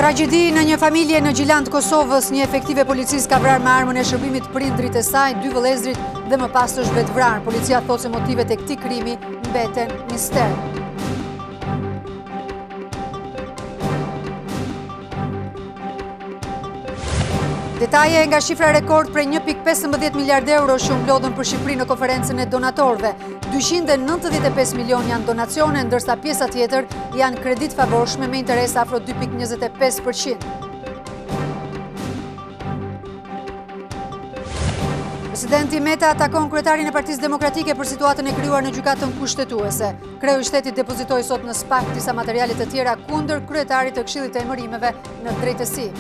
Tragedi në një familje në Gjilan të Kosovës, një efektive policisë ka vrarë me armën e shërbimit prindrit e saj, 2 vëllezrit dhe më pas është vetë vrarë. Policia thotë se motivet e këtij krimi mbeten mister. Detaje nga shifra rekord për 1.15 miliard euro që mblodhen për Shqipërinë në konferencën e donatorëve. 295 milion janë donacione, ndërsa pjesa tjetër janë kredit favorshme me interes afro 2.25%. Presidenti Meta atakon kryetarin e Partisë Demokratike për situatën e krijuar në gjykatën kushtetuese. Kreu i shtetit depozitoi sot në SPAK disa materiale të tjera kundër kryetarit të Këshillit të Emërimeve në drejtësi.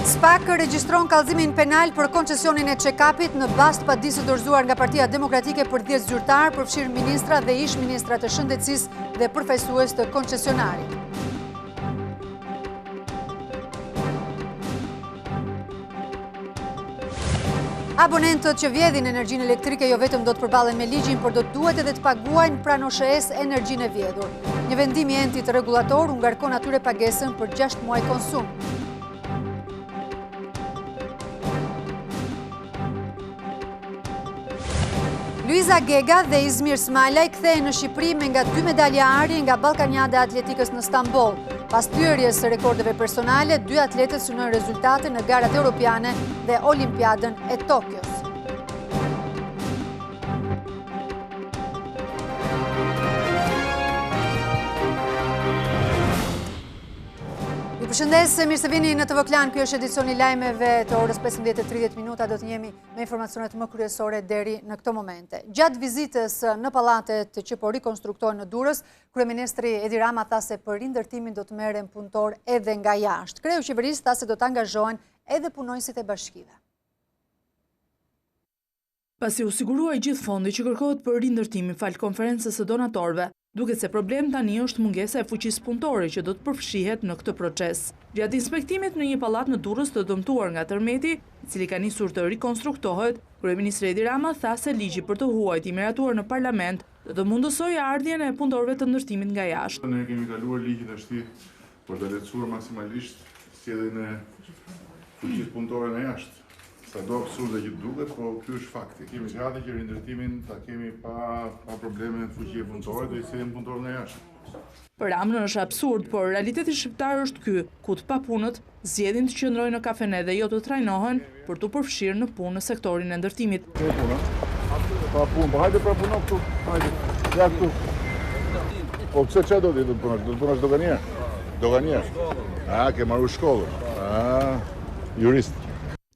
SPAK regjistron kallëzimin penal për koncesionin e check-upit në bazë të padisë dorëzuar nga Partia Demokratike për 10 zyrtar, përfshirë ministra dhe ish ministra të shëndetësisë dhe përfaqësues të koncesionarit. Abonentët që vjedhin energjinë elektrike jo vetëm do të përballen me ligjin, por do të duhet edhe të paguajnë pranë OSHE-s energjinë e vjedhur. Një vendim i entit rregullator u ngarkon atyre pagesën për 6 muaj konsum. Luiza Gega dhe Izmir Smalaj kthehen në Shqipëri me nga 2 medalja ari nga Ballkaniada e Atletikës në Stamboll. Pas thyerjes së rekordeve personale, 2 atletët synojnë rezultate në garat europiane dhe Olimpiadën e Tokios. Ju përshëndes, mirë se vini në TV Klan. Ky është edicioni Lajmeve të orës 15:30. Do të jemi me informacionet më kryesore deri në këto momente. Gjatë vizitës në pallatet që po rikonstruktohen në Durrës, kryeministri Edi Rama tha se për rindërtimin do të merren punëtor edhe nga jashtë. Kreu i qeverisë tha se do të angazhohen edhe punonësit e bashkive. Pasi u siguruaj gjithë fondi që kërkohet për rindërtimin fal konferencës së donatorëve, duket se problem tani është mungesa e fuqisë punëtore që do të përfshihet në këtë proces. Gjatë inspektimit në një pallat në Durrës të dëmtuar nga tërmeti, i cili ka nisur të rikonstruktohet, kryeministri Edi Rama tha se ligji për të huajt i miratuar në parlament do të mundësojë ardhjen e punëtorëve të ndërtimit nga jashtë. Ne kemi kaluar ligjin e shtit për të lehtësuar maksimalisht sjelljen e fuqisë punëtore në jashtë. Sa do absurde që duket, po ky është fakti. Kemi gati që rindërtimin ta kemi pa probleme fuqie punëtore, do i sjellim punëtorë nga jashtë. Për Ramën është absurd, por realiteti shqiptar është ky, ku të papunët zgjedhin të qëndrojnë në kafene dhe jo të trajnohen për të përfshirë në punë në sektorin e ndërtimit. Pa punë, po hajde pra puno këtu. Hajde. Ja këtu. Po pse çfarë do të punosh? Do të punosh doganier. Doganier. Ke marrë shkollën. Jurist.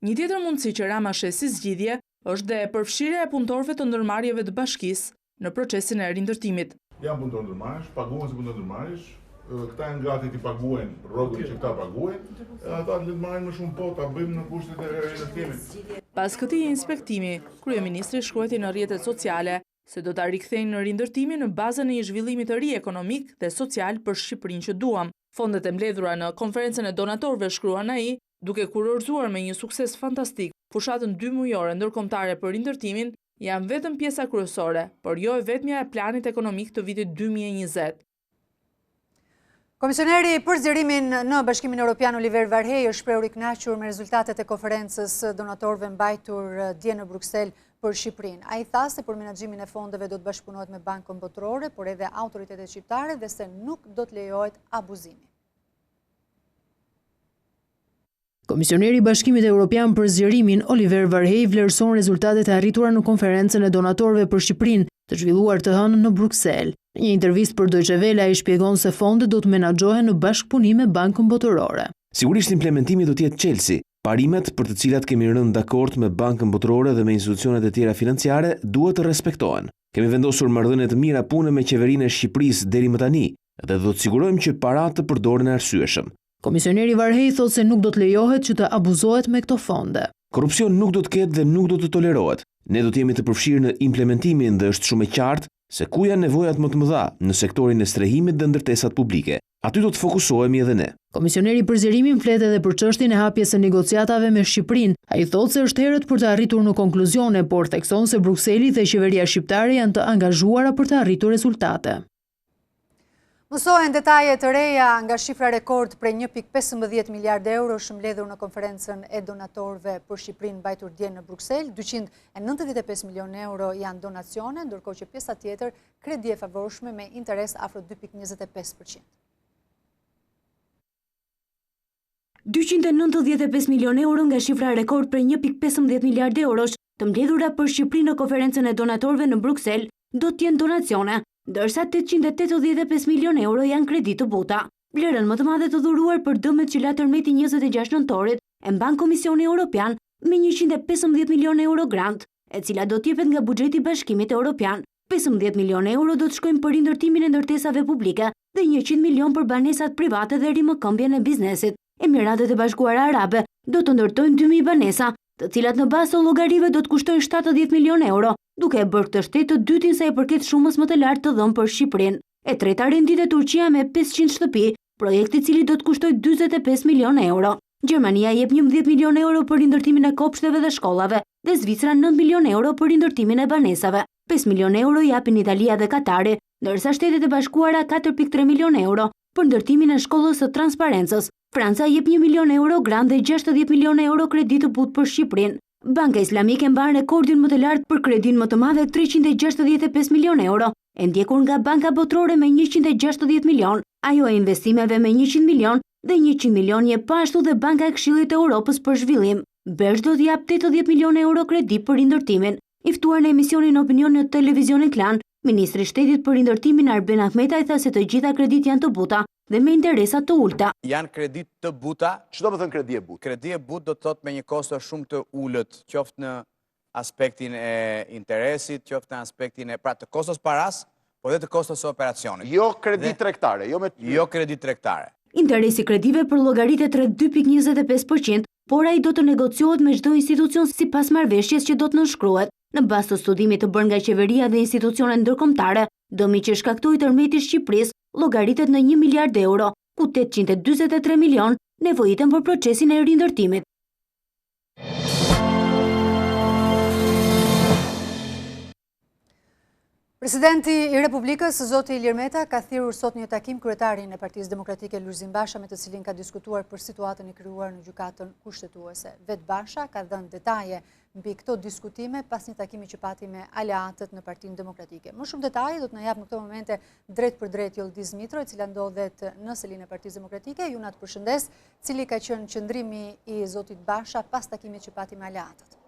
Një tjetër mundësi që Rama sheh si zgjidhje është dhe përfshirja e punëtorëve të ndërmarrjeve të bashkisë në procesin e rindërtimit. Janë punëtorë ndërmarrësh, paguhen si punëtorë ndërmarrësh, këta janë gati të paguajnë rrogën që këta paguajnë, ata le të marrin më shumë po, ta bëjmë në kushtet e rindërtimit. Pas këtij inspektimi, kryeministri shkruajti në rrjetet sociale se do ta rikthejnë në rindërtimin në bazën e një zhvillimi të ri ekonomik dhe social për Shqipërinë që duam. Fondet e mbledhura në konferencën e donatorëve, shkruan ai, duke kurorzuar me një sukses fantastik fushatën 2 mujore ndërkombëtare për rindërtimin, janë vetëm pjesa kryesore, por jo e vetmja e planit ekonomik të vitit 2020. Komisioneri për zgjerimin në Bashkimin Evropian Oliver Varhej është shprehur i kënaqur me rezultatet e konferencës donatorëve mbajtur dje në Bruksel për Shqipërinë. Ai tha se për menaxhimin e fondeve do të bashkëpunohet me Bankën Botërore, por edhe autoritetet shqiptare dhe se nuk do të lejohet abuzimi. Komisioneri i Bashkimit Evropian për zgjerimin Oliver Varhej vlerëson rezultatet e arritura në konferencën e donatorëve për Shqipërinë, të zhvilluar të hënë në Bruksel. Në një intervistë për Deutsche Welle ai shpjegon se fondet do të menaxhohen në bashkëpunim me Bankën Botërore. Sigurisht implementimi do të jetë çelësi. Parimet për të cilat kemi rënë dakord me Bankën Botërore dhe me institucionet e tjera financiare duhet të respektohen. Kemi vendosur marrëdhënie të mira pune me qeverinë e Shqipërisë deri më tani dhe do të sigurojmë që paratë të përdoren arsyeshëm. Komisioneri Varhej thotë se nuk do të lejohet që të abuzohet me këto fonde. Korrupsion nuk do të ketë dhe nuk do të tolerohet. Ne do të jemi të përfshirë në implementimin dhe është shumë e qartë se ku janë nevojat më të mëdha në sektorin e strehimit dhe ndërtesat publike. Aty do të fokusohemi edhe ne. Komisioneri për zgjerimin flet edhe për çështjen e hapjes së negociatave me Shqipërinë. Ai thotë se është herët për të arritur në konkluzione, por thekson se Brukseli dhe qeveria shqiptare janë të angazhuara për të arritur rezultate. Mësohen detaje të reja nga shifra rekord prej 1.15 miliardë euro shëmbledhur në konferencën e donatorëve për Shqipërinë mbajtur dje në Bruksel. 295 milionë euro janë donacione, ndërkohë që pjesa tjetër kredi e favorshme me interes afro 2.25%. 295 milionë euro nga shifra rekord për 1.15 miliardë eurosh të mbledhura për Shqipërinë në konferencën e donatorëve në Bruksel do të jenë donacione, ndërsa 885 milionë euro janë kredi të buta. Vlerën më të madhe të dhuruar për dëmet që la tërmeti 26 nëntorit e mban Komisioni Europian me 115 milionë euro grant, e cila do t'jepet nga buxheti i Bashkimit Evropian. 15 milionë euro do të shkojnë për rindërtimin e ndërtesave publike dhe 100 milion për banesat private dhe rimëkëmbjen e biznesit. Emiratet e Bashkuara Arabe do të ndërtojnë 2000 banesa, të cilat në bazë të llogarive do të kushtojnë 70 milionë euro, duke e bërë këtë shtetë të dytin sa i përket shumës më të lartë të dhënë për Shqipërinë. E treta renditet e Turqia me 500 shtëpi, projekti i cili do të kushtoj 45 milionë euro. Gjermania jep 11 milionë euro për rindërtimin e kopshteve dhe shkollave, dhe Zvicra 9 milionë euro për rindërtimin e banesave. 5 milionë euro japin Italia dhe Katari, ndërsa Shtetet e Bashkuara 4.3 milionë euro për ndërtimin e shkollës së transparencës. Franca jep 1 milion euro grant dhe 60 milionë euro kredi të butë për Shqipërinë. Banka Islamike mban rekordin më të lartë për kredin më të madh 365 milionë euro, e ndjekur nga Banka Botërore me 160 milion, ajo e investimeve me 100 milion dhe 100 milion jep pashtu dhe Banka e Këshillit të Europës për zhvillim. Bersh do të jap 80 milionë euro kredi për rindërtimin. I ftuar në emisionin Opinion në televizionin Klan, Ministri i Shtetit për rindërtimin Arben Ahmetaj tha se të gjitha kredit janë të buta dhe me interesa të ulta. Janë kredit të buta. Ç'do të thënë kredi e butë? Kredi e butë do të thotë me një kosto shumë të ulët, qoftë në aspektin e interesit, qoftë në aspektin e të kostos paras, por dhe të kostos operacionit. Jo kredi tregtare, jo kredi tregtare. Interesi kredive për llogaritë rreth 2.25%, por ai do të negociohet me çdo institucion sipas marrëveshjes që do të nënshkruhet. Në bazë të studimit të bërë nga qeveria dhe institucionet ndërkombëtare, dëmi që shkaktoi tërmeti Shqipërisë llogaritet në 1 miliard euro, ku 843 milion nevojiten për procesin e rindërtimit. Presidenti i Republikës, zoti Ilir Meta, ka thirrur sot një takim kryetarin e Partisë Demokratike Lulzim Basha, me të cilin ka diskutuar për situatën e krijuar në gjykatën kushtetuese. Vet Basha ka dhënë detaje mbi këto diskutime pas një takimi që pati me aleatët në Partinë Demokratike. Më shumë detaje do të na jap në këto momente drejt për drejt Yıldız Mitro, e cila ndodhet në selinë e Partisë Demokratike. Ju na të përshëndes, cili ka qenë qëndrimi i zotit Basha pas takimit që pati me aleatët.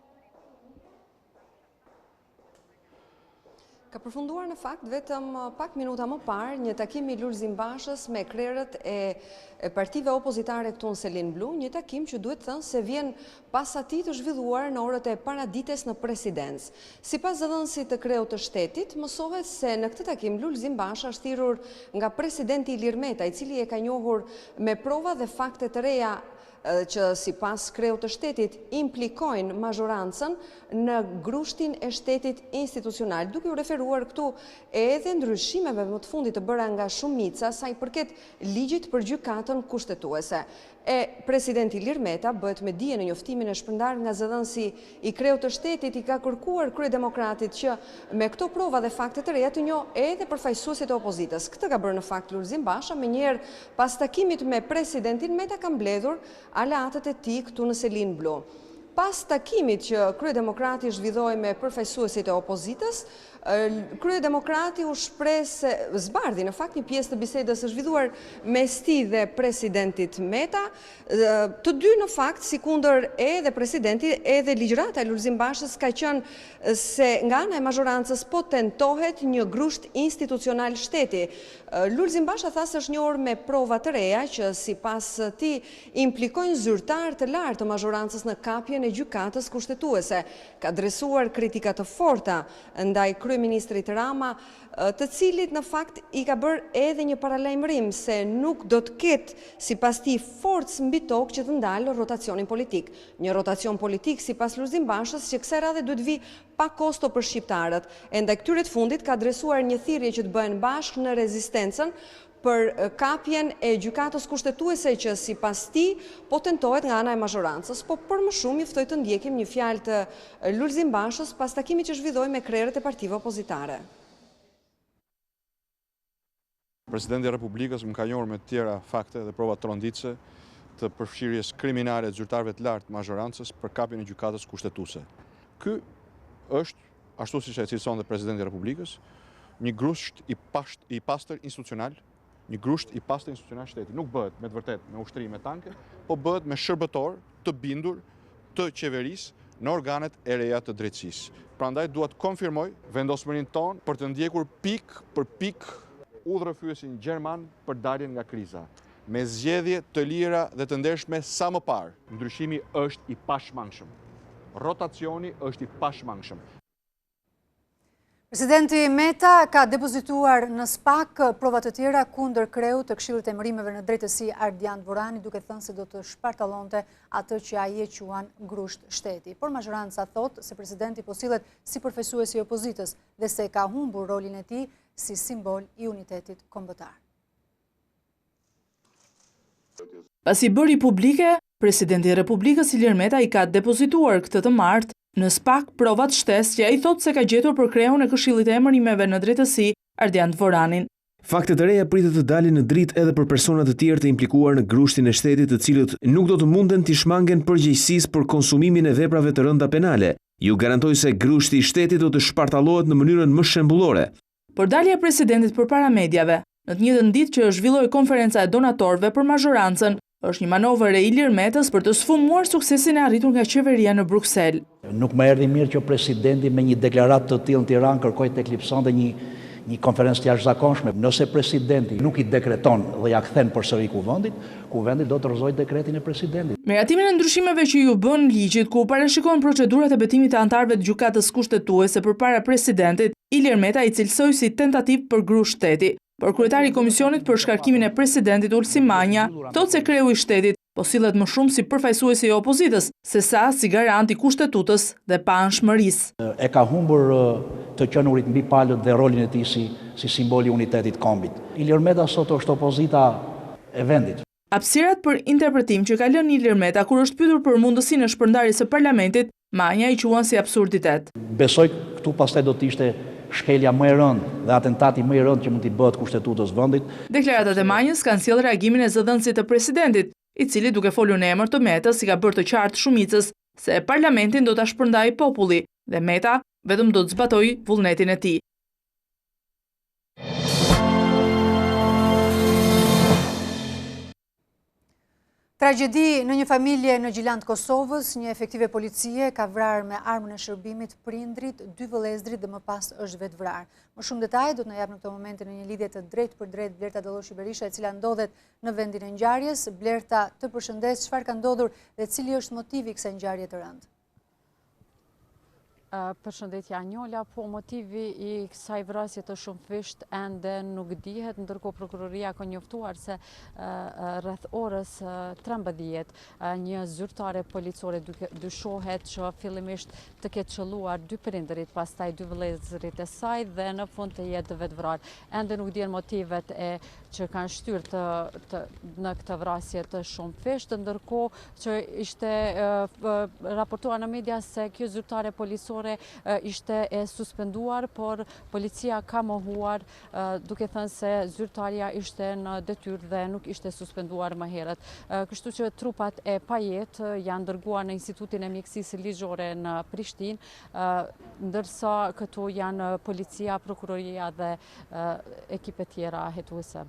Ka përfunduar në fakt vetëm pak minuta më parë një takim i Lulzim Bashës me krerët e partive opozitare këtu në Selin Blu, një takim që duhet thënë se vjen pas atij të zhvilluar në orët e paradites në presidencë. Sipas dhënësit të kreut të shtetit, mësohet se në këtë takim Lulzim Basha është thirrur nga presidenti Ilir Meta, i cili e ka njohur me prova dhe fakte të reja që sipas kreut të shtetit implikojnë mazhorancën në grushtin e shtetit institucional, duke u referuar këtu edhe ndryshimeve më të fundit të bëra nga shumica sa i përket ligjit për gjykatën kushtetuese. Presidenti Ilir Meta bëhet me dije në njoftimin e shpërndar nga zëdhënësi i kreut të shtetit, i ka kërkuar kryedemokratit që me këto prova dhe fakte të reja të njohë edhe përfaqësuesit e opozitës. Këtë ka bërë në fakt Lulzim Basha, me njerë pas takimit me presidentin Meta ka mbledhur aleatët e tij këtu në Selin Blu. Pas takimit që kryedemokrati zhvilloi me përfaqësuesit e opozitës, kryedemokrati u shpreh se zbardhi në fakt një pjesë të bisedës së zhvilluar mes tij dhe presidentit Meta, të dy në fakt sikundër edhe presidenti edhe ligjërata e Lulzim Bashës ka qenë se nga ana e mazhorancës po tentohet një grusht institucional shteti. Lulzim Basha tha se është njohur me prova të reja që sipas tij implikojnë zyrtar të lartë të mazhorancës në kapjen e gjykatës kushtetuese. Ka adresuar kritika të forta ndaj kryeministrit Rama, të cilit në fakt i ka bërë edhe një paralajmërim se nuk do të ketë sipas tij forcë mbi tokë që të ndalë rotacionin politik. Një rotacion politik sipas Lulzim Bashës që kësaj radhe duhet vi pa kosto për shqiptarët. E ndaj këtyre të fundit ka adresuar një thirrje që të bëhen bashkë në rezistencën, për kapjen e gjykatës kushtetuese që sipas tij po tentohet nga ana e mazhorancës, po për më shumë i ftoj të ndjekim një fjalë të Lulzim Bashës pas takimit që zhvilloi me krerët e partive opozitare. Presidenti i Republikës më ka njohur me të tjera fakte dhe prova tronditëse të përfshirjes kriminale të zyrtarëve të lartë mazhorancës për kapjen e gjykatës kushtetuese. Ky është, ashtu siç e cilëson dhe Presidenti i Republikës, një grusht i pastër institucional, një grusht i pastër institucional shteti. Nuk bëhet me të vërtet me ushtri me tanke, po bëhet me shërbëtor të bindur të qeverisë në organet e reja të drejtësisë. Prandaj dua të konfirmoj vendosmërinë tonë për të ndjekur pik për pik udhërrëfyesin gjerman për daljen nga kriza, me zgjedhje të lira dhe të ndershme sa më parë. Ndryshimi është i pashmangshëm. Rotacioni është i pashmangshëm. Presidenti Meta ka depozituar në SPAK provat të tjera kundër kreut të Këshillit të Emërimeve në Drejtësi Ardian Vorani, duke thënë se do të shpartallonte atë që ai e quan grusht shteti. Por mazhoranca thot se presidenti po sillet si përfaqësues i opozitës dhe se ka humbur rolin e tij si simbol i unitetit kombëtar. Pasi bëri publike, presidenti i Republikës Ilir Meta i ka depozituar këtë të martë në SPAK provat shtesë që ai thot se ka gjetur për kreun e Këshillit të Emërimeve në Drejtësi Ardian Voranin. Faktet e reja pritet të dalin në dritë edhe për personat të tjerë të implikuar në grushtin e shtetit, të cilët nuk do të munden të shmangen përgjegjësisë për konsumimin e veprave të rënda penale. Ju garantoj se grushti i shtetit do të shpartallohet në mënyrën më shembullore. Por dalja e presidentit përpara mediave, në të njëjtën ditë që zhvilloi konferenca e donatorëve për mazhorancën, është një manovër e Ilir Metës për të sfumuar suksesin e arritur nga qeveria në Bruksel. Nuk më erdhi mirë që presidenti me një deklaratë të tillë në Tiranë kërkoi të eklipsonte një konferencë të jashtëzakonshme. Nëse presidenti nuk i dekreton dhe ja kthen përsëri kuvendi do të rrëzojë dekretin e presidentit. Miratimin e ndryshimeve që ju bën ligjit ku parashikon procedurat e betimit të anëtarëve të gjykatës kushtetuese përpara presidentit, Ilir Meta i cilësoi si tentativë për grusht shteti. Por kryetari i komisionit për shkarkimin e presidentit Ulsim Manja thot se kreu i shtetit po sillet më shumë si përfaqësuesi i opozitës sesa si garant i kushtetutës dhe panshmërisë. E ka humbur të qenurit mbi palët dhe rolin e tij si simboli i unitetit kombit. Ilir Meta sot është opozita e vendit. Hapësirat për interpretim që ka lënë Ilir Meta kur është pyetur për mundësinë e shpërndarjes së parlamentit, Manja i quan si absurditet. Besoj këtu pastaj do të ishte shkelja më e rëndë dhe atentati më i rëndë që mund t'i bëhet kushtetutës vendit. Deklaratat e Manjës kanë sjellë reagimin e zëdhënësit të presidentit, i cili duke folur në emër të Metës i ka bërë të qartë shumicës se parlamentin do ta shpërndajë populli dhe Meta vetëm do të zbatojë vullnetin e tij. Tragjedi në një familje në Gjilan të Kosovës, një efektive policie ka vrarë me armën e shërbimit prindrit, 2 vëllezërit dhe më pas është vetë vrarë. Më shumë detaj do të na jap në këtë moment në një lidhje të drejtë për drejtë Blerta Dalloshi Berisha, e cila ndodhet në vendin e ngjarjes. Blerta, të përshëndes, çfarë ka ndodhur dhe cili është motivi i kësaj ngjarje të rëndë? Përshëndetje Anjola, po motivi i kësaj vrasje të shumëfisht ende nuk dihet, ndërkohë prokuroria ka njoftuar se rreth orës 13 një zyrtare policore dyshohet që fillimisht të ketë qelluar 2 prindërit, pastaj 2 vëllezërit e saj dhe në fund të jetë vetë vrarë. Ende nuk dihen motivet që kanë shtyrë në këtë vrasje të shumëfisht, ndërkohë që ishte raportuar në media se kjo zyrtare policore ishte e suspenduar, por policia ka mohuar duke thënë se zyrtarja ishte në detyrë dhe nuk ishte suspenduar më herët. Kështu që trupat e pajet janë dërguar në Institutin e Mjekësisë Ligjore në Prishtinë, ndërsa këtu janë policia, prokuroria dhe ekipe tjera hetuese.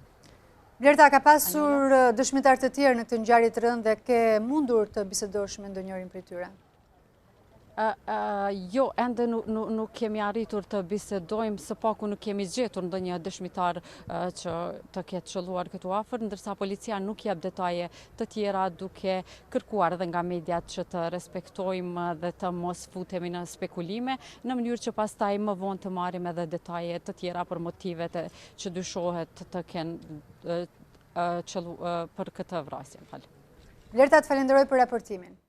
Blerta, ka pasur dëshmitar të tjerë në këtë ngjarje të rëndë dhe ke mundur të bisedosh me ndonjërin prej tyre? Jo, ende nuk kemi arritur të bisedojmë, së paku nuk kemi gjetur ndonjë dëshmitar që të ketë qelluar këtu afër, ndërsa policia nuk jep detaje të tjera, duke kërkuar edhe nga mediat që të respektojmë dhe të mos futemi në spekulime, në mënyrë që pastaj më vonë të marrim edhe detaje të tjera për motivet që dyshohet të kenë për këtë vrasje. Blerta, të falenderoj për raportimin.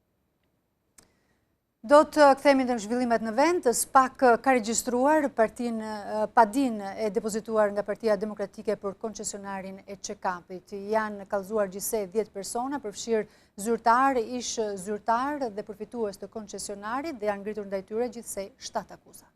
Do të kthehemi në zhvillimet në vend. SPAK ka regjistruar padin e depozituar nga Partia Demokratike për koncesionarin e check-upit. Janë kallëzuar gjithsej 10 persona, përfshirë zyrtar, ish zyrtar dhe përfitues të koncesionarit dhe janë ngritur ndaj tyre gjithsej 7 akuza.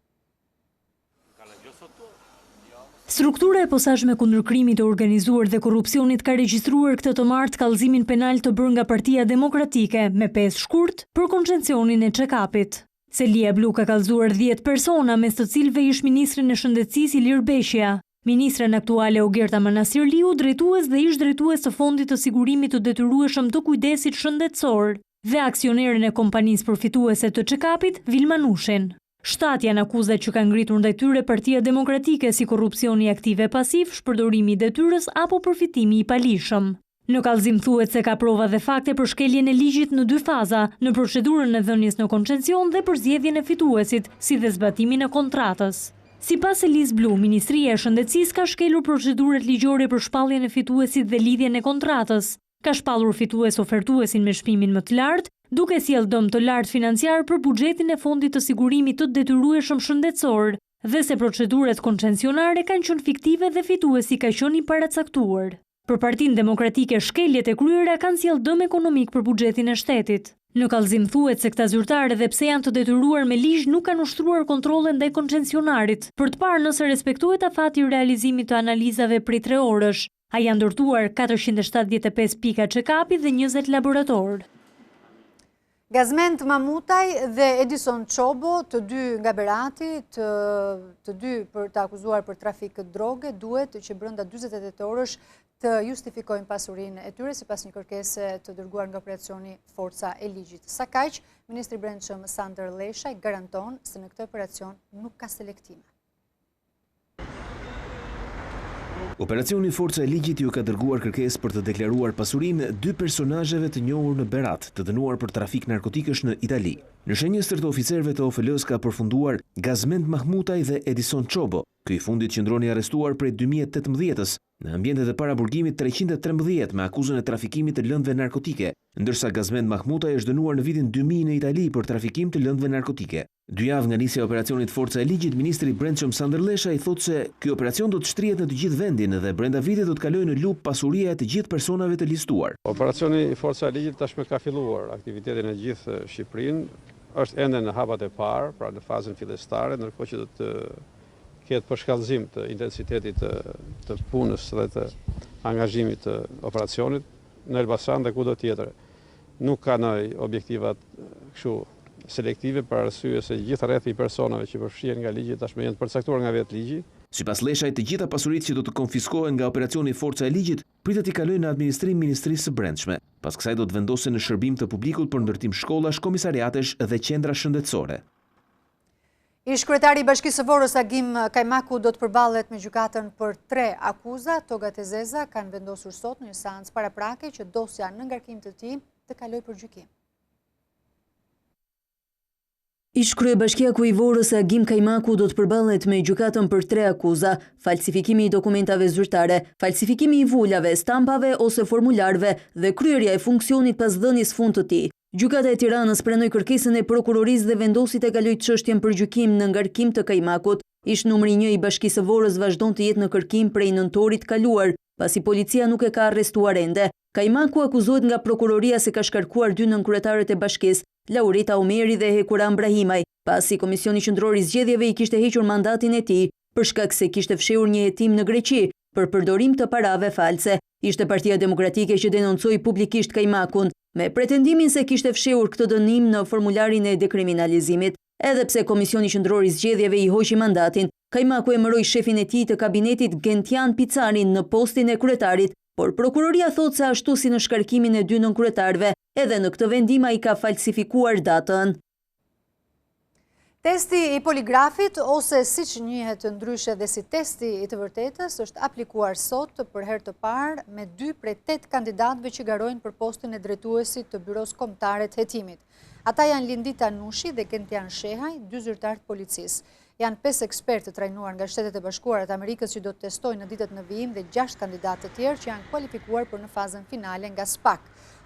Struktura e posaçme kundër krimit të organizuar dhe korrupsionit ka regjistruar këtë të martë kallëzimin penal të bërë nga Partia Demokratike me 5 shkurt për koncesionin e check-upit. Selia Blu ka kallëzuar 10 persona, mes të cilëve ish ministrin e Shëndetësisë Ilir Beshja, ministren aktuale Ogerta Manastirliu, drejtues dhe ish drejtues të Fondit të Sigurimit të Detyrueshëm të Kujdesit Shëndetësor dhe aksionerin e kompanisë përfituese të check-upit Vilma Nushin. 7 janë akuzat që kanë ngritur ndaj tyre Partia Demokratike si korrupsioni aktiv e pasiv, shpërdorimi i detyrës apo përfitimi i palishëm. Në kallëzim thuhet se ka prova dhe fakte për shkeljen e ligjit në 2 faza, në procedurën e dhënies në koncesion dhe për zgjedhjen e fituesit, si dhe zbatimin e kontratës. Sipas Selis Blu, Ministria e Shëndetësisë ka shkelur procedurat ligjore për shpalljen e fituesit dhe lidhjen e kontratës. Ka shpallur fitues ofertuesin me shpimin më të lartë, duke sjellë dëm të lartë financiar për buxhetin e Fondit të Sigurimit të Detyrueshëm Shëndetësor, dhe se procedurat koncesionare kanë qenë fiktive dhe fituesi ka qenë i paracaktuar. Për Partinë Demokratike, shkeljet e kryera kanë sjellë dëm ekonomik për buxhetin e shtetit. Në kallëzim thuhet se këta zyrtarë, edhe pse janë të detyruar me ligj, nuk kanë ushtruar kontrolle ndaj koncesionarit, për të parë nëse respektohet afati i realizimit të analizave prej 3 orësh. A janë ndërtuar 475 pika check-upi dhe 20 laborator. Gazment Mamutaj dhe Edison Çobo, të dy nga Berati, të dy për të akuzuar për trafik droge, duhet që brenda 48 orësh të justifikojnë pasurinë e tyre sipas një kërkese të dërguar nga operacioni Forca e Ligjit. Sa kaq, Ministri i Brendshëm Sander Leshaj garanton se në këtë operacion nuk ka selektime. Operacioni Forca e Ligjit ju ka dërguar kërkesë për të deklaruar pasurinë 2 personazheve të njohur në Berat, të dënuar për trafik narkotikësh në Itali. Në shenjestër të oficerëve të OFL-s ka përfunduar Gazment Mahmutaj dhe Edison Çobo. Ky i fundit qëndroni arrestuar prej 2018-s në ambientet e paraburgimit 313 me akuzën e trafikimit të lëndëve narkotike, ndërsa Gazment Mahmutaj është dënuar në vitin 2000 në Itali për trafikim të lëndëve narkotike. 2 javë nga nisja e operacionit Forca e Ligjit, Ministri i Brendshëm Sander Leshaj thotë se ky operacion do të shtrihet në të gjithë vendin dhe brenda vitit do të kalojë në lupë pasuria e të gjithë personave të listuar. Operacioni Forca e Ligjit tashmë ka filluar aktivitetin e gjithë Shqipërinë, është ende në hapat e parë, pra në fazën fillestare, ndërkohë që do të ketë përshkallëzim të intensitetit të punës dhe të angazhimit të operacionit në Elbasan dhe kudo tjetër. Nuk ka ndonjë objektivat kështu selektive për arsye se gjithë rrethi i personave që përfshihen nga ligji tashmë janë të përcaktuar nga vetë ligji. Sipas Leshaj, të gjitha pasuritë që do të konfiskohen nga operacioni Forca e Ligjit pritet i kalojnë në administrim Ministrisë së Brendshme. Pas kësaj do të vendosen në shërbim të publikut për ndërtim shkollash, komisariatesh dhe qendra shëndetësore. Ish kryetari i Bashkisë së Vorës Agim Kajmaku do të përballet me gjykatën për 3 akuza. Togat e zeza kanë vendosur sot në një seancë paraprake që dosja në ngarkim të tij të kalojë për gjykim. Ish kryebashkiaku i Vorës Agim Kajmaku do të përballet me gjykatën për 3 akuza: falsifikimi i dokumentave zyrtare, falsifikimi i vulave, stampave ose formularve dhe kryerja e funksionit pas dhënies fund të tij. Gjykata e Tiranës pranoi kërkesën e prokurorisë dhe vendosi të kalojë çështjen për gjykim në ngarkim të Kajmakut. Ish numri 1 i Bashkisë së Vorës vazhdon të jetë në kërkim prej nëntorit kaluar, pasi policia nuk e ka arrestuar ende. Kajmaku akuzohet nga prokuroria se ka shkarkuar 2 nënkryetarët e bashkisë, Laurita Omeri dhe Hekuram Brahimaj, pasi Komisioni Qendror i Zgjedhjeve i kishte hequr mandatin e tij për shkak se kishte fshehur një hetim në Greqi për përdorim të parave false. Ishte Partia Demokratike që denoncoi publikisht Kajmakun me pretendimin se kishte fshehur këtë dënim në formularin e dekriminalizimit. Edhe pse Komisioni Qendror i Zgjedhjeve i hoqi mandatin, Kajmaku emëroi shefin e tij të kabinetit Gentian Picarin në postin e kryetarit, por prokuroria thotë se ashtu si në shkarkimin e 2 nënkryetarëve, edhe në këtë vendim ai ka falsifikuar datën. Testi i poligrafit, ose siç njihet ndryshe dhe si testi i të vërtetës, është aplikuar sot për herë të parë me 2 prej 8 kandidatëve që garojnë për postin e drejtuesit të Byros Kombëtare të Hetimit. Ata janë Lindita Nushi dhe Gentian Shehaj, 2 zyrtarë të policisë. Janë 5 ekspertë të trajnuar nga Shtetet e Bashkuara të Amerikës që do të testojnë në ditët në vijim dhe 6 kandidatë të tjerë që janë kualifikuar për në fazën finale nga SPAK.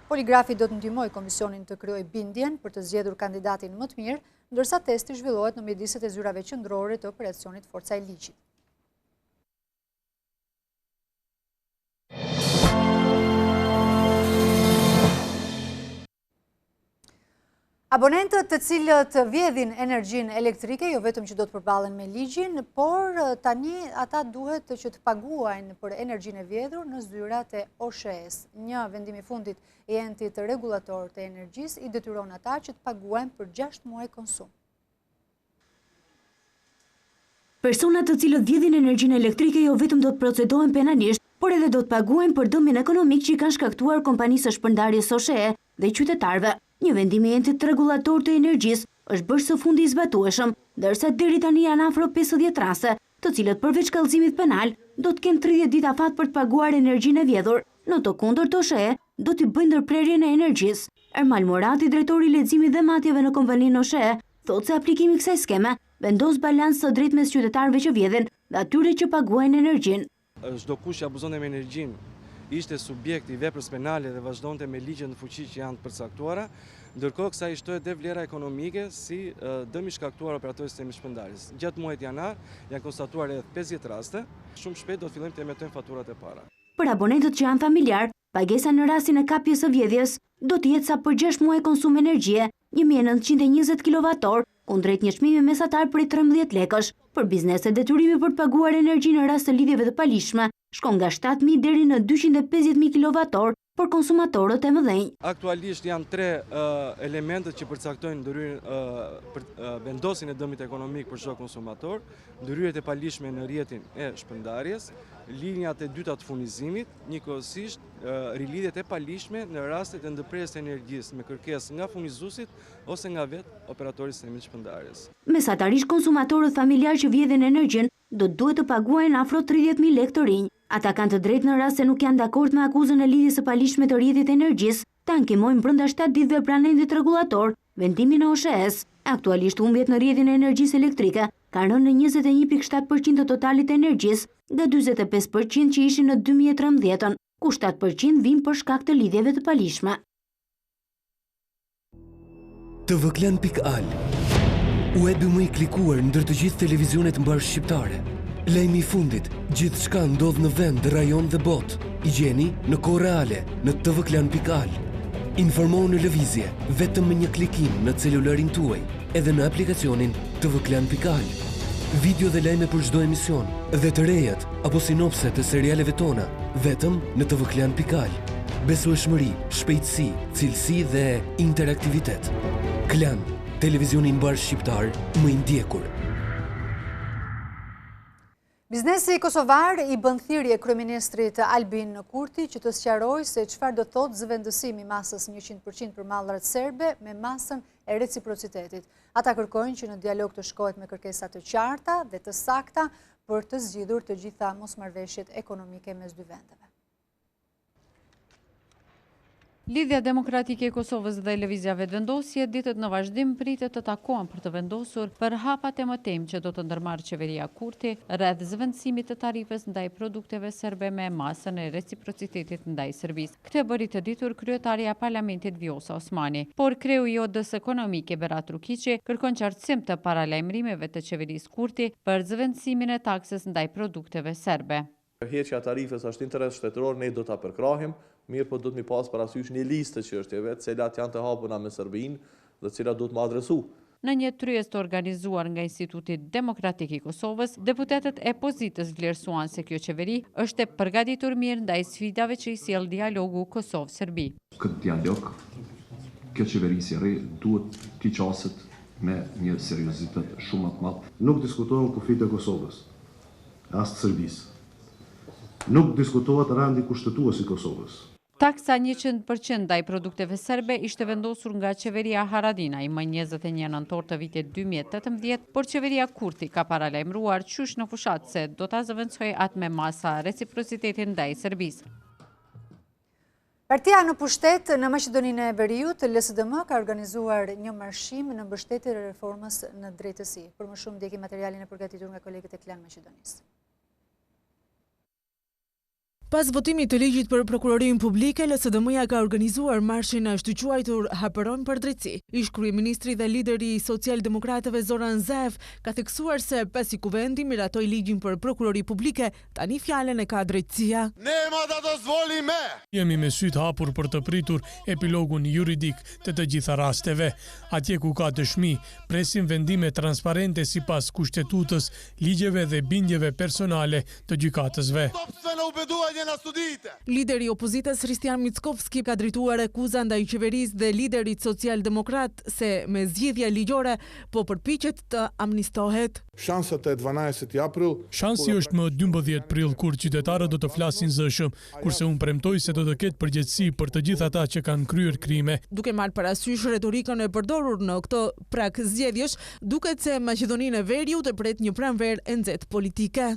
Poligrafi do të ndihmojë komisionin të krijojë bindjen për të zgjedhur kandidatin më të mirë, ndërsa testi zhvillohet në mjediset e zyrave qendrore të operacionit Forca e Ligjit. Abonentët të cilët vjedhin energjinë elektrike, jo vetëm që do të përballen me ligjin, por tani ata duhet që të paguajnë për energjinë e vjedhur në zyrat e OSHE-s. Një vendim i fundit i entit rregullator të energjisë i detyron ata që të paguajnë për 6 muaj konsum. Personat të cilët vjedhin energjinë elektrike jo vetëm do të procedohen penalisht, por edhe do të paguajnë për dëmin ekonomik që i kanë shkaktuar kompanisë së shpërndarjes OSHE dhe qytetarëve. Një vendim i entit rregullator të energjisë është bërë së fundi i zbatueshëm, ndërsa deri tani janë afro 50 raste, të cilët përveç kallëzimit penal do të kenë 30 ditë afat për të paguar energjinë e vjedhur. Në të kundërt OSHE do t'i bëjnë ndërprerjen e energjisë. Ermal Morati, drejtori i leximit dhe matjeve në kompaninë OSHE, thotë se aplikimi i kësaj skeme vendos balans së drejtë mes qytetarëve që vjedhin dhe atyre që paguajnë energjinë. Çdo kush që abuzonte me energjinë ishte subjekt i veprës penale dhe vazhdonte me ligjet në fuqi që janë të përcaktuara, ndërkohë kësaj shtohet dhe vlera ekonomike si dëm i shkaktuar operatorit të sistemit shpërndarjes. Gjatë muajit janar janë konstatuar edhe 50 raste, shumë shpejt do të fillojmë të emitojmë faturat e para. Për abonentët që janë familjar, pagesa në rastin e kapjes së vjedhjes do të jetë sa për 6 muaj konsum energjie, 1920 kWh, kundrejt një çmimi mesatar prej 13 lekësh. Për bizneset detyrimi për të paguar energjinë në rast të lidhjeve të palishme shkon nga 7.000 deri në 250.000 kWh për konsumatorët e mëdhenj. Aktualisht janë 3 elementet që përcaktojnë ndërhyrjen vendosin e dëmit ekonomik për çdo konsumator, ndërhyrjet e palishme në rrjetin e shpërndarjes, linjat e dyta të furnizimit, njëkohësisht rilidhjet e palishme në rastet e ndërprerjes së energjisë me kërkesë nga furnizuesit ose nga vetë operatori i sistemit shpërndarjes. Mesatarisht konsumatorët familjar që vjedhin energjinë do duhet të paguajnë afro 30.000 lekë të rinj. Ata kanë të drejtë në rast se nuk janë dakord me akuzën e lidhjes së palishme të rrjetit energjisë, të ankimojnë brenda 7 ditëve pranë endit rregullator vendimin e OSHE-s. Aktualisht humbjet në rrjetin e energjisë elektrike kanë rënë në 21.7% të totalit të energjisë, nga 45% që ishin në 2013, ku 7% vijnë për shkak të lidhjeve të palishme. tvklan.al, webi më i klikuar ndër të gjithë televizionet mbar shqiptare. Lajmi i fundit, gjithçka ndodh në vend, rajon dhe botë. I gjeni në kohë reale në tvklan.al. Informohu në lëvizje vetëm me një klikim në celularin tuaj, edhe në aplikacionin tvklan.al. Video dhe lajme për çdo emision, dhe të rejat apo sinopse të serialeve tona, vetëm në tvklan.al. Besueshmëri, shpejtësi, cilësi dhe interaktivitet. Klan, televizioni mbar shqiptar më i ndjekur. Biznesi kosovar i bën thirrje kryeministrit Albin Kurti që të sqarojë se çfarë do thotë zëvendësimi i masës 100% për mallrat serbe me masën e reciprocitetit. Ata kërkojnë që në dialog të shkohet me kërkesa të qarta dhe të sakta për të zgjidhur të gjitha mosmarrveshjet ekonomike mes dy vendeve. Lidhja Demokratike e Kosovës dhe Lëvizja Vetëvendosje ditët në vazhdim pritet të takohen për të vendosur për hapat e mëtejmë që do të ndërmarrë qeveria Kurti rreth zëvendësimit të tarifës ndaj produkteve serbe me masën e reciprocitetit ndaj Serbisë. Këtë bëri të ditur kryetaria e Parlamentit Vjosa Osmani, por kreu i OD-s ekonomike Berat Rukiqi kërkon qartësim të paralajmërimeve të qeverisë Kurti për zëvendësimin e taksës ndaj produkteve serbe. Heqja tarifës është interes shtetëror, ne do ta përkrahim, mirë po do të mi pas parasysh një listë çështjeve, të cilat janë të hapura me Serbinë dhe të cilat do të më adresu. Në një tryezë të organizuar nga Instituti Demokratik i Kosovës, deputetët e pozitës vlerësuan se kjo qeveri është e përgatitur mirë ndaj sfidave që i sjell dialogu Kosovë-Serbi. Këtë dialog, kjo qeveri si re duhet t'i qaset me një seriozitet shumë më të madh. Nuk diskutohen kufit e Kosovës, as të Serbisë. Nuk diskutohet randi kushtetues i Kosovës. Taksa 100% ndaj produkteve serbe ishte vendosur nga qeveria Haradinaj më 21 nëntor të vitit 2018, por qeveria Kurti ka paralajmëruar qysh në fushat se do ta zëvendësojë atë me masa reciprocitetin ndaj Serbisë. Partia në pushtet në Maqedoninë e Veriut, LSDM ka organizuar një marshim në mbështetje të reformës në drejtësi. Për më shumë ndjeki materialin e përgatitur nga kolegët e Klan Maqedonisë. Pas votimit të ligjit për prokurorinë publike, LSDM-ja ka organizuar marshin ashtu quajtur Hapërojmë për drejtësi. Ish kryeministri dhe lideri i socialdemokratëve Zoran Zaev ka theksuar se pasi kuvendi miratoi ligjin për prokurori publike, tani fjalën e ka drejtësia. Jemi me sytë hapur për të pritur epilogun juridik të të gjitha rasteve. Atje ku ka dëshmi, presim vendime transparente sipas kushtetutës, ligjeve dhe bindjeve personale të gjykatësve. Lideri i opozitës Hristian Mickovski ka drejtuar akuzën ndaj qeverisë dhe liderit socialdemokrat se me zgjidhje ligjore po përpiqet të amnistohet. Shansi është më 12 prill kur qytetarët do të flasin zëshëm, kurse unë premtoj se do të ketë përgjegjësi për të gjithë ata që kanë kryer krime. Duke marrë parasysh retorikën e përdorur në këto prag zgjedhjesh, duket se Maqedoninë e Veriut e pret një pranverë e nxehtë politike.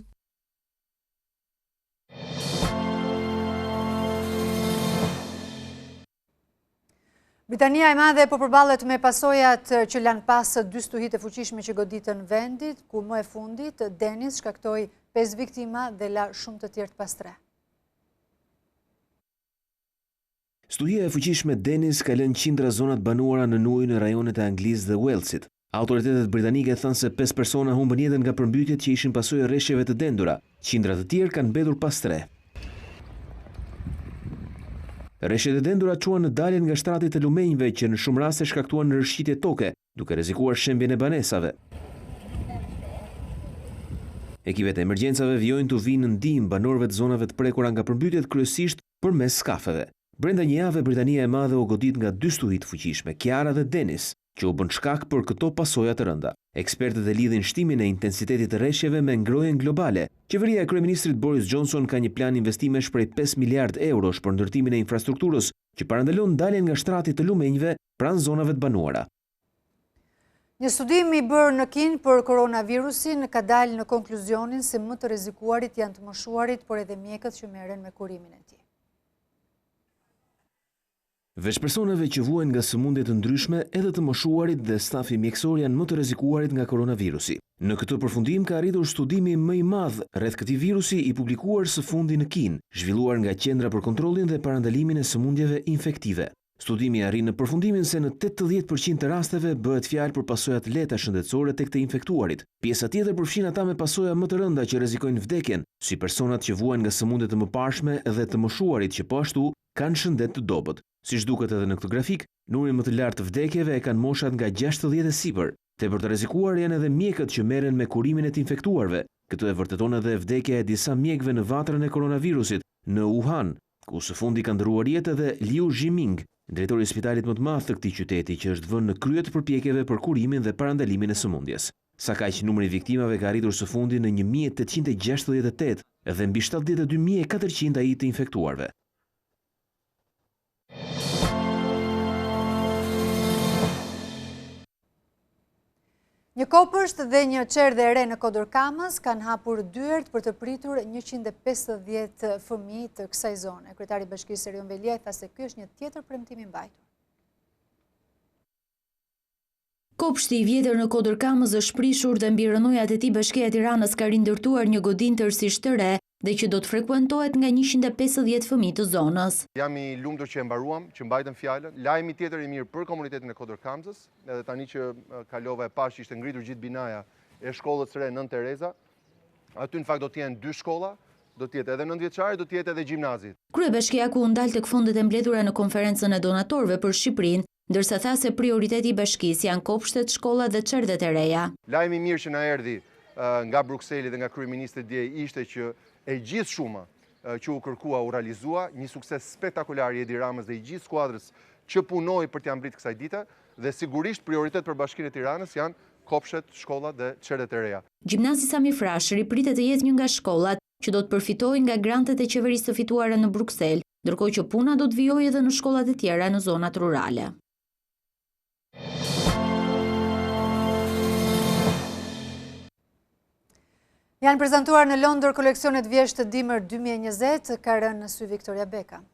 Britania e Madhe po përballet me pasojat që lanë pas dy stuhi të fuqishme që goditën vendit, ku më e fundit Denis shkaktoi 5 viktima dhe la shumë të tjerë pas 3. Stuhia e fuqishme Denis ka lënë qindra zonat banuara në ujë në rajonet e Anglisë dhe Walesit. Autoritetet britanike thënë se 5 persona humbën jetën nga përmbytjet që ishin pasojë rreshjeve të dendura. Qindra të tjerë kanë mbetur pas 3. Rreshjet e dendura quan në daljen nga shtrati të lumenjve që në shumë raste shkaktuan në rrshqitje toke, duke rrezikuar shembjen e banesave. Ekipet e emergjencave vijojnë të vinë në ndihmë banorëve të zonave të prekura nga përmbytjet kryesisht përmes skafeve. Brenda një jave Britania e Madhe u godit nga 2 stuhi të fuqishme, Kiara dhe Denis, që u bën shkak për këto pasoja të rënda. Ekspertët e lidhin shtimin e intensitetit të rreshjeve me ngrohjen globale. Qeveria e kryeministrit Boris Johnson ka një plan investimesh prej 5 miliard eurosh për ndërtimin e infrastrukturës, që parandalon daljen nga shtrati të lumenjve pranë zonave të banuara. Një studim i bërë në Kinë për koronavirusin ka dalë në konkluzionin se më të rrezikuarit janë të moshuarit, por edhe mjekët që merren me kurimin e tij. Veç personave që vuajnë nga sëmundje të ndryshme, edhe të moshuarit dhe stafi mjekësor janë më të rrezikuarit nga koronavirusi. Në këtë përfundim ka arritur studimi më i madh rreth këtij virusi i publikuar së fundi në Kinë, zhvilluar nga Qendra për Kontrollin dhe Parandalimin e Sëmundjeve Infektive. Studimi arrin në përfundimin se në 80% të rasteve bëhet fjalë për pasojat lehta shëndetësore tek të infektuarit. Pjesa tjetër përfshin ata me pasoja më të rënda që rrezikojnë vdekjen, si personat që vuajnë nga sëmundjet të mëparshme dhe të moshuarit që po ashtu kanë shëndet të dobët. Siç duket edhe në këtë grafik, numri më të lartë të vdekjeve e kanë moshat nga 60 e sipër. Tepër të rrezikuar janë edhe mjekët që merren me kurimin e të infektuarve. Këtë e vërteton edhe vdekja e disa mjekëve në vatrën e koronavirusit në Wuhan, ku së fundi ka ndërruar jetë edhe Liu Jiming, drejtori i spitalit më të madh të këtij qyteti, që është vënë në krye të përpjekjeve për kurimin dhe parandalimin e sëmundjes. Sa kaq numri i viktimave ka arritur së fundi në 1868 dhe mbi 72.400 ai të infektuarve. Një kopësht dhe një qerdhe e re në Kodër Kamës kanë hapur dyert për të pritur 150 fëmijë të kësaj zone. Kryetari i Bashkisë Erion Velia tha se ky është një tjetër premtim i mbajtur. Kopshti i vjetër në Kodër Kamës është prishur dhe mbi rënojat e tij Bashkia e Tiranës ka rindërtuar një godinë tërësisht të re dhe që do të frekuentohet nga 150 fëmijë të zonës. Jam i lumtur që e mbaruam, që mbajtëm fjalën. Lajmi tjetër i mirë për komunitetin e Kodër Kamzës, edhe tani që kalova e pash ishte ngritur gjithë binaja e shkollës së re Nën Tereza. Aty në fakt do të jenë 2 shkolla, do të jetë edhe 9 vjeçare, do të jetë edhe gjimnazi. Kryebashkiaku u ndal tek fondet e mbledhura në konferencën e donatorëve për Shqipërinë, ndërsa tha se prioriteti i bashkisë janë kopshtet, shkollat dhe çerdhet e reja. Lajmi i mirë që na erdhi nga Brukseli dhe nga kryeministri dje ishte që e gjithë shuma që u kërkua u realizua, një sukses spektakular i Edi Ramës dhe i gjithë skuadrës që punoi për t'ia mbritur kësaj dite, dhe sigurisht prioritet për Bashkinë e Tiranës janë kopshtet, shkollat dhe çerdhet e reja. Gjimnazi Sami Frashëri pritet të jetë një nga shkollat që do të përfitojë nga grantet e qeverisë të fituara në Bruksel, ndërkohë që puna do të vijojë edhe në shkollat e tjera në zonat rurale. Janë prezantuar në Londër koleksionet vjeshtë dimër 2020, ka rënë në sy Victoria Beckham.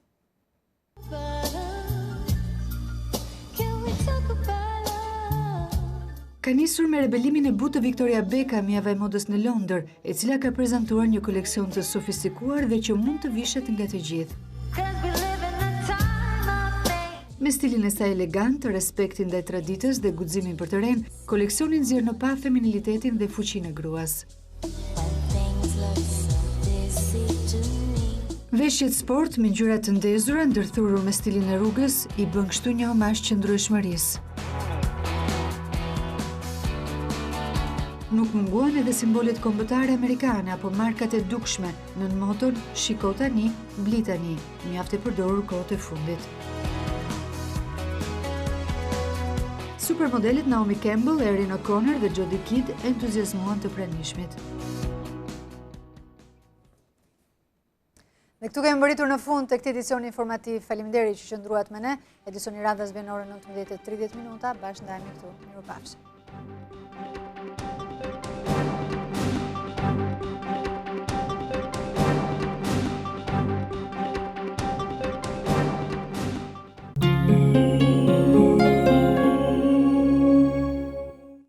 Ka nisur me rebelimin e butë Victoria Beckham javë e modës në Londër, e cila ka prezantuar një koleksion të sofistikuar dhe që mund të vishet nga të gjithë. Me stilin e saj elegant, respektin ndaj traditës dhe guximin për të ren, koleksioni nxjerr në pa feminilitetin dhe fuqinë e gruas. Veshjet sport me ngjyra të ndezura ndërthurur me stilin e rrugës i bën kështu një omazh qëndrueshmërisë. Nuk munguan edhe simbolet kombëtare amerikane apo markat e dukshme në moton "Shiko tani, bli tani", mjaft e përdorur kohët e fundit. Supermodelet Naomi Campbell, Erin O'Connor dhe Jodie Kidd entuziazmuan të pranishmit. Dhe këtu kemi mbërritur në fund të këtij edicioni informativ. Faleminderit që qëndruat me ne. Edicioni radhës vjen orën 19:30 minuta. Bashkë ndajemi këtu. Mirupafshim.